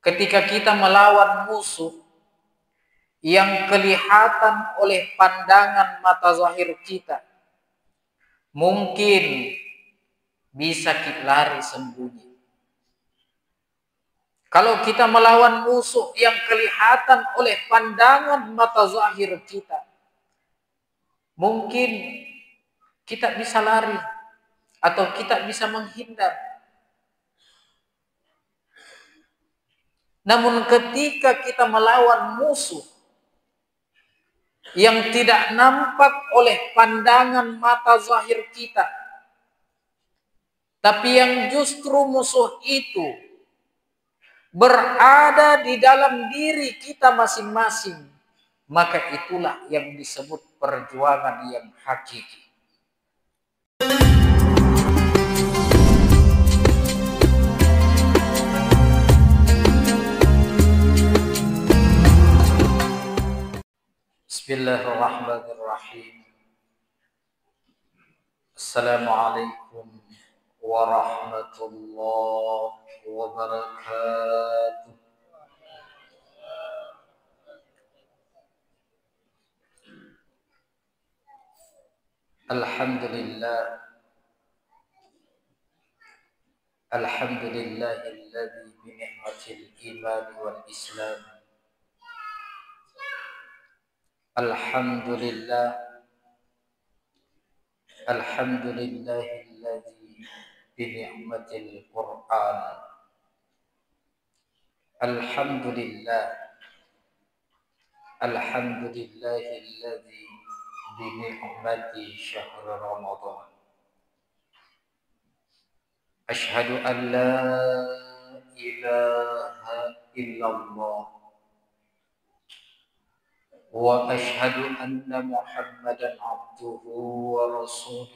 ketika kita melawan musuh yang kelihatan oleh pandangan mata zahir kita, mungkin bisa kita lari sembunyi. Kalau kita melawan musuh yang kelihatan oleh pandangan mata zahir kita, mungkin kita bisa lari atau kita bisa menghindar. Namun ketika kita melawan musuh yang tidak nampak oleh pandangan mata zahir kita, tapi yang justru musuh itu berada di dalam diri kita masing-masing, maka itulah yang disebut perjuangan yang hakiki. Bismillahirrahmanirrahim. Assalamualaikum warahmatullahi wabarakatuh. Alhamdulillahilladzi bi ni'matil iman wal islam. Alhamdulillahilladzi bi ni'matil Qur'an. Alhamdulillahilladzi bi ni'mati syahr Ramadan. Asyhadu an la ilaha illallah wa asyhadu anna Muhammadan abduhu wa rasuluh.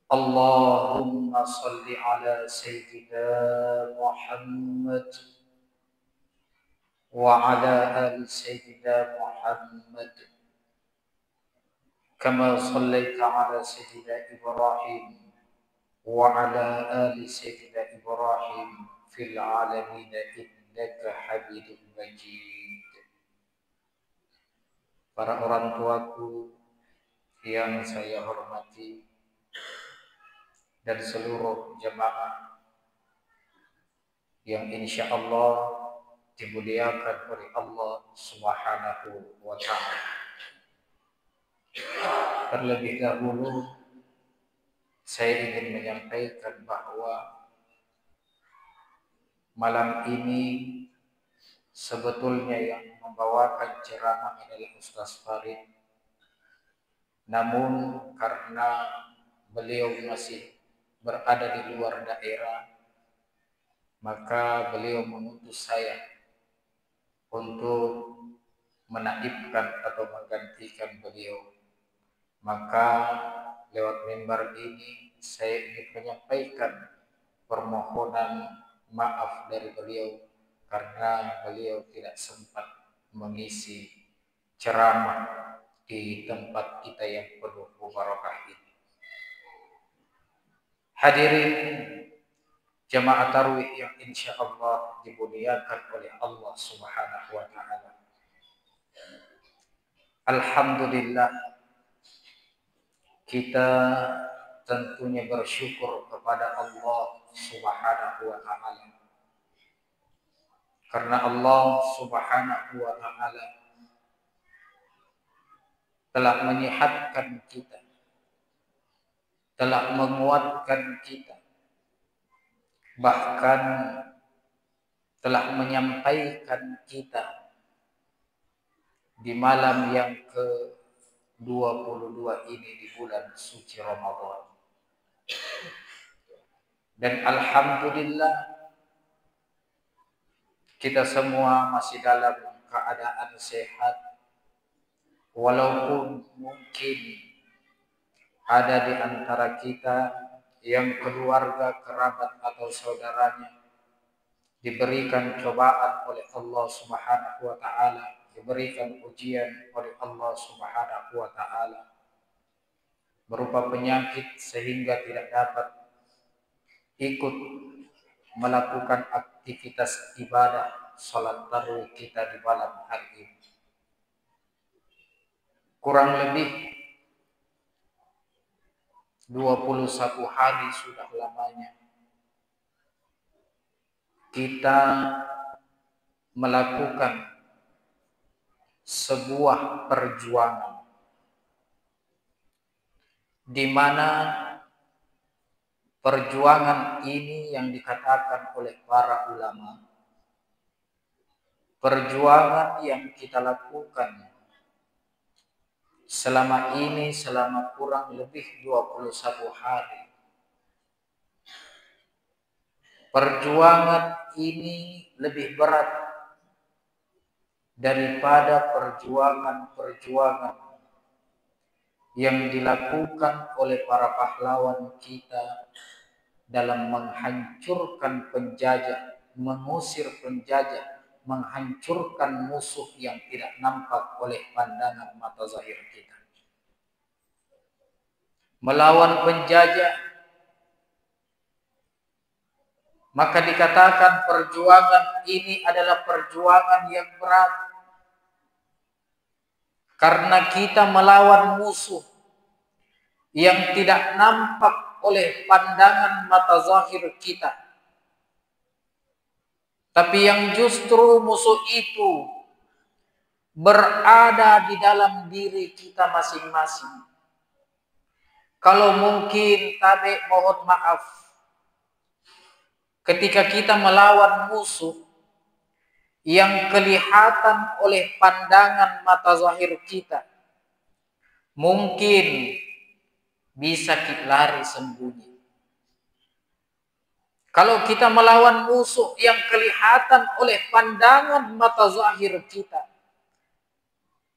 Allahumma salli ala sayyidina Muhammad wa ala ali sayyidina Muhammad kama sallaita ala sayyidina Ibrahim wa ala ali sayyidina Ibrahim fil alamin innaka Hamidum Majid. Para orang tuaku yang saya hormati dan seluruh jemaah yang insya Allah dimuliakan oleh Allah Subhanahu wa ta'ala. Terlebih dahulu saya ingin menyampaikan bahwa malam ini sebetulnya yang membawakan ceramah adalah Ustaz Farid. Namun karena beliau masih berada di luar daerah, maka beliau mengutus saya untuk menaibkan atau menggantikan beliau. Maka lewat mimbar ini saya ingin menyampaikan permohonan maaf dari beliau karena beliau tidak sempat mengisi ceramah di tempat kita yang penuh barakah ini. Hadirin jamaah tarawih yang insya Allah dimuliakan oleh Allah Subhanahu wa ta'ala. Alhamdulillah, kita tentunya bersyukur kepada Allah Subhanahu wa ta'ala. Karena Allah Subhanahu wa ta'ala telah menyehatkan kita, telah menguatkan kita, bahkan telah menyampaikan kita di malam yang ke-22 ini di bulan suci Ramadan. Dan alhamdulillah kita semua masih dalam keadaan sehat, walaupun mungkin ada di antara kita yang keluarga, kerabat atau saudaranya diberikan cobaan oleh Allah Subhanahu wa ta'ala, diberikan ujian oleh Allah Subhanahu wa ta'ala berupa penyakit sehingga tidak dapat ikut melakukan aktivitas ibadah sholat tarawih kita di malam hari ini. Kurang lebih 21 hari sudah lamanya kita melakukan sebuah perjuangan di mana perjuangan ini yang dikatakan oleh para ulama, perjuangan yang kita lakukan selama ini selama kurang lebih 21 hari. Perjuangan ini lebih berat daripada perjuangan-perjuangan yang dilakukan oleh para pahlawan kita dalam menghancurkan penjajah, mengusir penjajah, menghancurkan musuh yang tidak nampak oleh pandangan mata zahir kita. Melawan penjajah, maka dikatakan perjuangan ini adalah perjuangan yang berat. Karena kita melawan musuh yang tidak nampak oleh pandangan mata zahir kita. Tapi yang justru musuh itu berada di dalam diri kita masing-masing. Kalau mungkin tabe mohon maaf, ketika kita melawan musuh yang kelihatan oleh pandangan mata zahir kita, mungkin bisa kita lari sembunyi. Kalau kita melawan musuh yang kelihatan oleh pandangan mata zahir kita,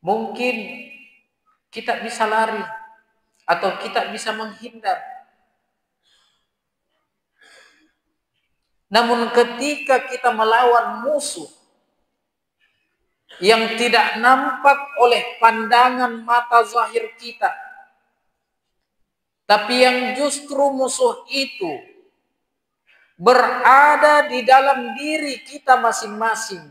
mungkin kita bisa lari atau kita bisa menghindar. Namun ketika kita melawan musuh yang tidak nampak oleh pandangan mata zahir kita, tapi yang justru musuh itu berada di dalam diri kita masing-masing,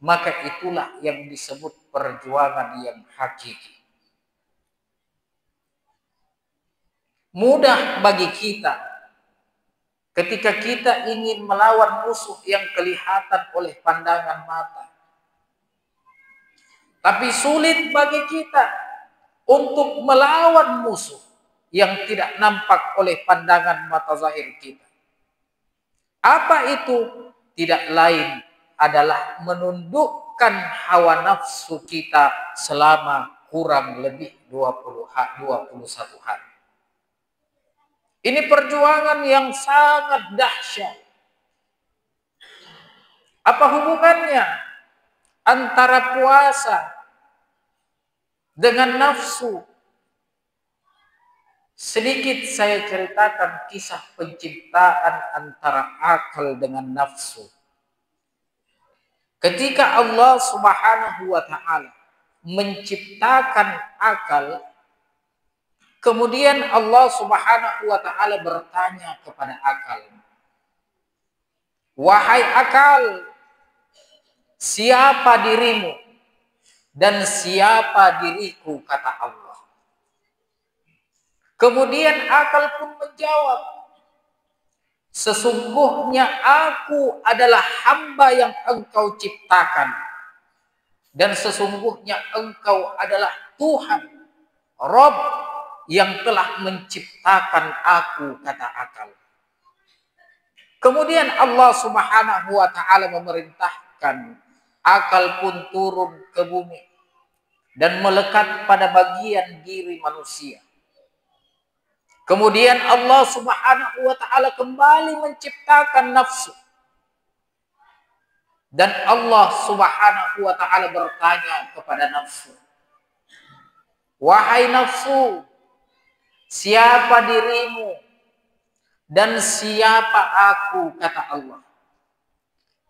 maka itulah yang disebut perjuangan yang hakiki. Mudah bagi kita ketika kita ingin melawan musuh yang kelihatan oleh pandangan mata. Tapi sulit bagi kita untuk melawan musuh yang tidak nampak oleh pandangan mata zahir kita. Apa itu? Tidak lain adalah menundukkan hawa nafsu kita selama kurang lebih 21 hari. Ini perjuangan yang sangat dahsyat. Apa hubungannya antara puasa dengan nafsu? Sedikit saya ceritakan kisah penciptaan antara akal dengan nafsu. Ketika Allah Subhanahu wa ta'ala menciptakan akal, kemudian Allah Subhanahu wa ta'ala bertanya kepada akal, "Wahai akal, siapa dirimu dan siapa diriku?" kata Allah. Kemudian akal pun menjawab, "Sesungguhnya aku adalah hamba yang engkau ciptakan. Dan sesungguhnya engkau adalah Tuhan, Rabb yang telah menciptakan aku," kata akal. Kemudian Allah Subhanahu wa ta'ala memerintahkan akal pun turun ke bumi dan melekat pada bagian diri manusia. Kemudian Allah Subhanahu wa ta'ala kembali menciptakan nafsu. Dan Allah Subhanahu wa ta'ala bertanya kepada nafsu, "Wahai nafsu, siapa dirimu dan siapa aku?" kata Allah.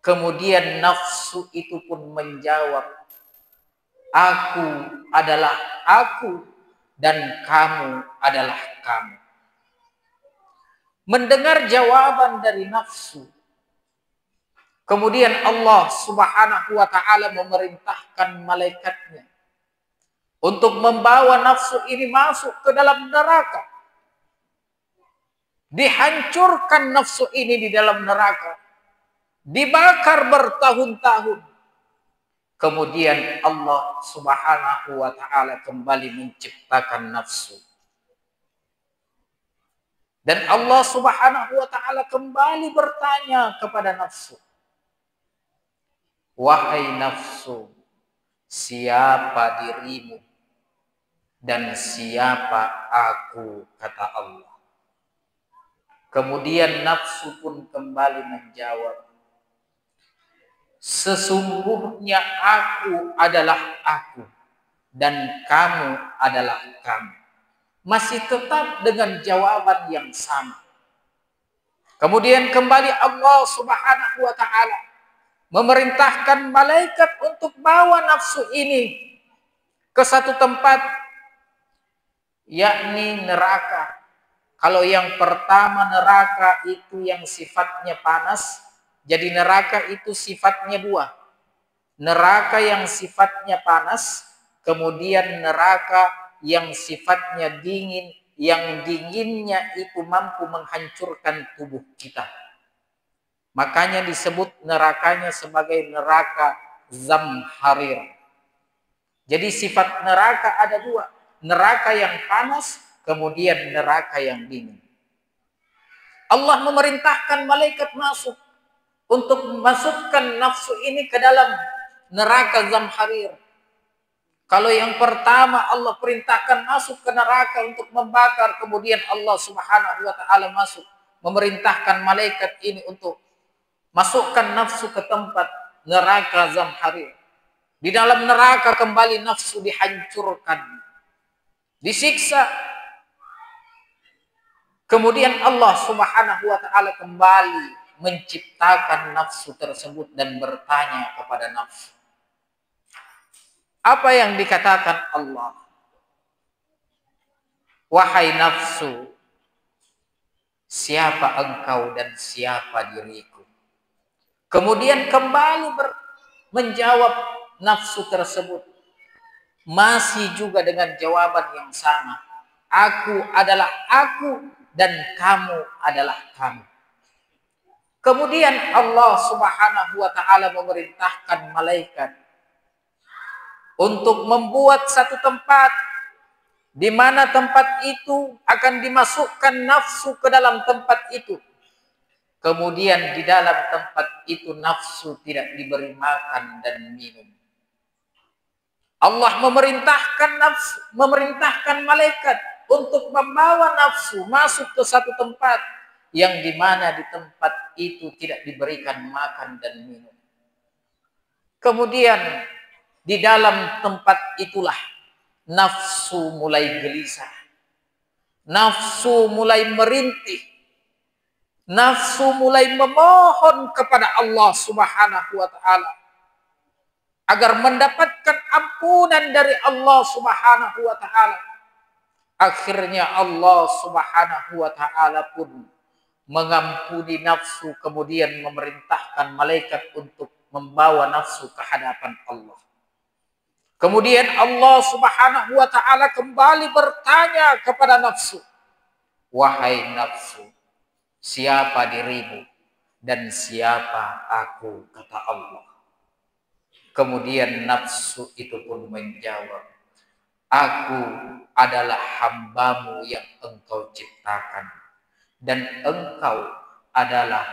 Kemudian nafsu itu pun menjawab, "Aku adalah aku dan kamu adalah kamu." Mendengar jawaban dari nafsu, Kemudian Allah Subhanahu wa ta'ala memerintahkan malaikatnya untuk membawa nafsu ini masuk ke dalam neraka. Dihancurkan nafsu ini di dalam neraka. Dibakar bertahun-tahun. Kemudian Allah Subhanahu wa ta'ala kembali menciptakan nafsu. Dan Allah Subhanahu wa ta'ala kembali bertanya kepada nafsu. Wahai nafsu, siapa dirimu dan siapa aku, kata Allah. Kemudian nafsu pun kembali menjawab, sesungguhnya aku adalah aku dan kamu adalah kamu. Masih tetap dengan jawaban yang sama. Kemudian kembali Allah Subhanahu wa ta'ala memerintahkan malaikat untuk bawa nafsu ini ke satu tempat, yakni neraka. Kalau yang pertama neraka itu yang sifatnya panas, jadi neraka itu sifatnya dua. Neraka yang sifatnya panas, kemudian neraka yang sifatnya dingin, yang dinginnya itu mampu menghancurkan tubuh kita. Makanya disebut nerakanya sebagai neraka Zamharir. Jadi sifat neraka ada dua. Neraka yang panas, kemudian neraka yang dingin. Allah memerintahkan malaikat masuk untuk memasukkan nafsu ini ke dalam neraka Zamharir. Kalau yang pertama Allah perintahkan masuk ke neraka untuk membakar, kemudian Allah Subhanahu wa ta'ala masuk memerintahkan malaikat ini untuk masukkan nafsu ke tempat neraka Zamharir. Di dalam neraka kembali nafsu dihancurkan, disiksa. Kemudian Allah Subhanahu wa ta'ala kembali menciptakan nafsu tersebut dan bertanya kepada nafsu. Apa yang dikatakan Allah? Wahai nafsu, siapa engkau dan siapa diriku? Kemudian kembali menjawab nafsu tersebut. Masih juga dengan jawaban yang sama. Aku adalah aku dan kamu adalah kamu. Kemudian Allah Subhanahu wa ta'ala memerintahkan malaikat untuk membuat satu tempat di mana tempat itu akan dimasukkan nafsu ke dalam tempat itu. Kemudian di dalam tempat itu nafsu tidak diberi makan dan minum. Allah memerintahkan malaikat untuk membawa nafsu masuk ke satu tempat yang di mana di tempat itu tidak diberikan makan dan minum. Kemudian di dalam tempat itulah nafsu mulai gelisah. Nafsu mulai merintih. Nafsu mulai memohon kepada Allah Subhanahu wa ta'ala agar mendapatkan ampunan dari Allah Subhanahu wa ta'ala. Akhirnya Allah Subhanahu wa ta'ala pun mengampuni nafsu, kemudian memerintahkan malaikat untuk membawa nafsu ke hadapan Allah. Kemudian Allah Subhanahu wa ta'ala kembali bertanya kepada nafsu. Wahai nafsu, siapa dirimu dan siapa aku, kata Allah. Kemudian nafsu itu pun menjawab, aku adalah hambamu yang engkau ciptakan. Dan engkau adalah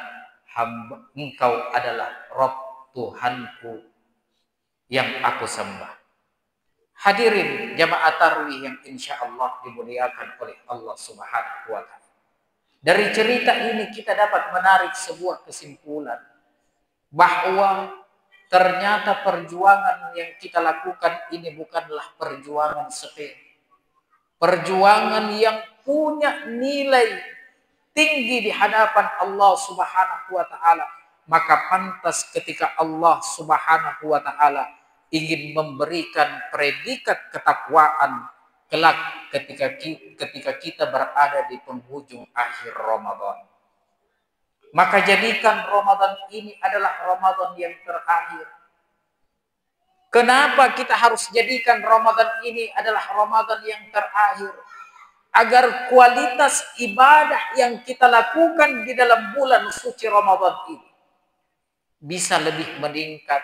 Rabb Tuhanku yang aku sembah. Hadirin jamaah tarawih yang insya Allah dimuliakan oleh Allah Subhanahu wa ta'ala. Dari cerita ini kita dapat menarik sebuah kesimpulan bahwa ternyata perjuangan yang kita lakukan ini bukanlah perjuangan sepele. Perjuangan yang punya nilai tinggi di hadapan Allah Subhanahu wa ta'ala. Maka pantas ketika Allah Subhanahu wa ta'ala ingin memberikan predikat ketakwaan kelak ketika kita berada di penghujung akhir Ramadan. Maka jadikan Ramadan ini adalah Ramadan yang terakhir. Kenapa kita harus jadikan Ramadan ini adalah Ramadan yang terakhir? Agar kualitas ibadah yang kita lakukan di dalam bulan suci Ramadan ini bisa lebih meningkat.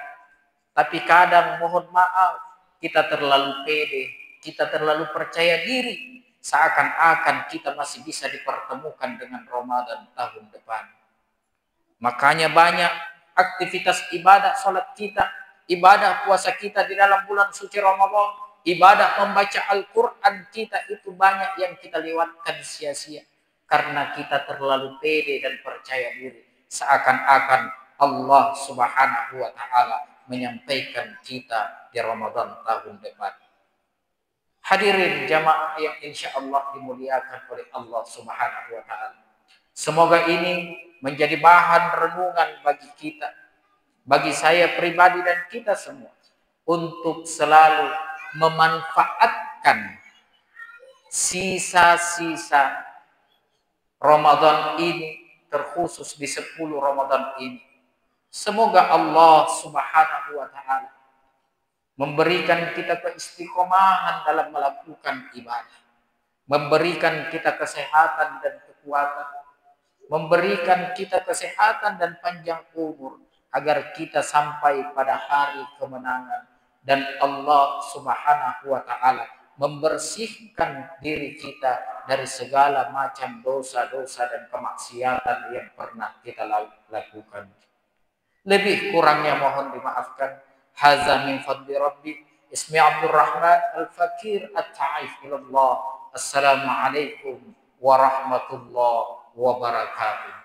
Tapi kadang mohon maaf, kita terlalu pede, kita terlalu percaya diri, seakan-akan kita masih bisa dipertemukan dengan Ramadan tahun depan. Makanya banyak aktivitas ibadah salat kita, ibadah puasa kita di dalam bulan suci Ramadan, ibadah membaca Al-Quran kita itu banyak yang kita lewatkan sia-sia. Karena kita terlalu pede dan percaya diri. Seakan-akan Allah Subhanahu wa ta'ala menyampaikan kita di Ramadan tahun depan. Hadirin jamaah yang insya Allah dimuliakan oleh Allah Subhanahu wa ta'ala. Semoga ini menjadi bahan renungan bagi kita, bagi saya pribadi dan kita semua, untuk selalu memanfaatkan sisa-sisa Ramadan ini, terkhusus di 10 Ramadan ini. Semoga Allah Subhanahu wa ta'ala memberikan kita keistiqomahan dalam melakukan ibadah, memberikan kita kesehatan dan kekuatan, memberikan kita kesehatan dan panjang umur, agar kita sampai pada hari kemenangan dan Allah Subhanahu wa ta'ala membersihkan diri kita dari segala macam dosa-dosa dan kemaksiatan yang pernah kita lakukan. Lebih kurangnya mohon dimaafkan. Hadza min fadli Rabbi. Ismi Abdul Rahman Al-Fakir At-Ta'if ilallah. Assalamualaikum warahmatullahi wabarakatuh.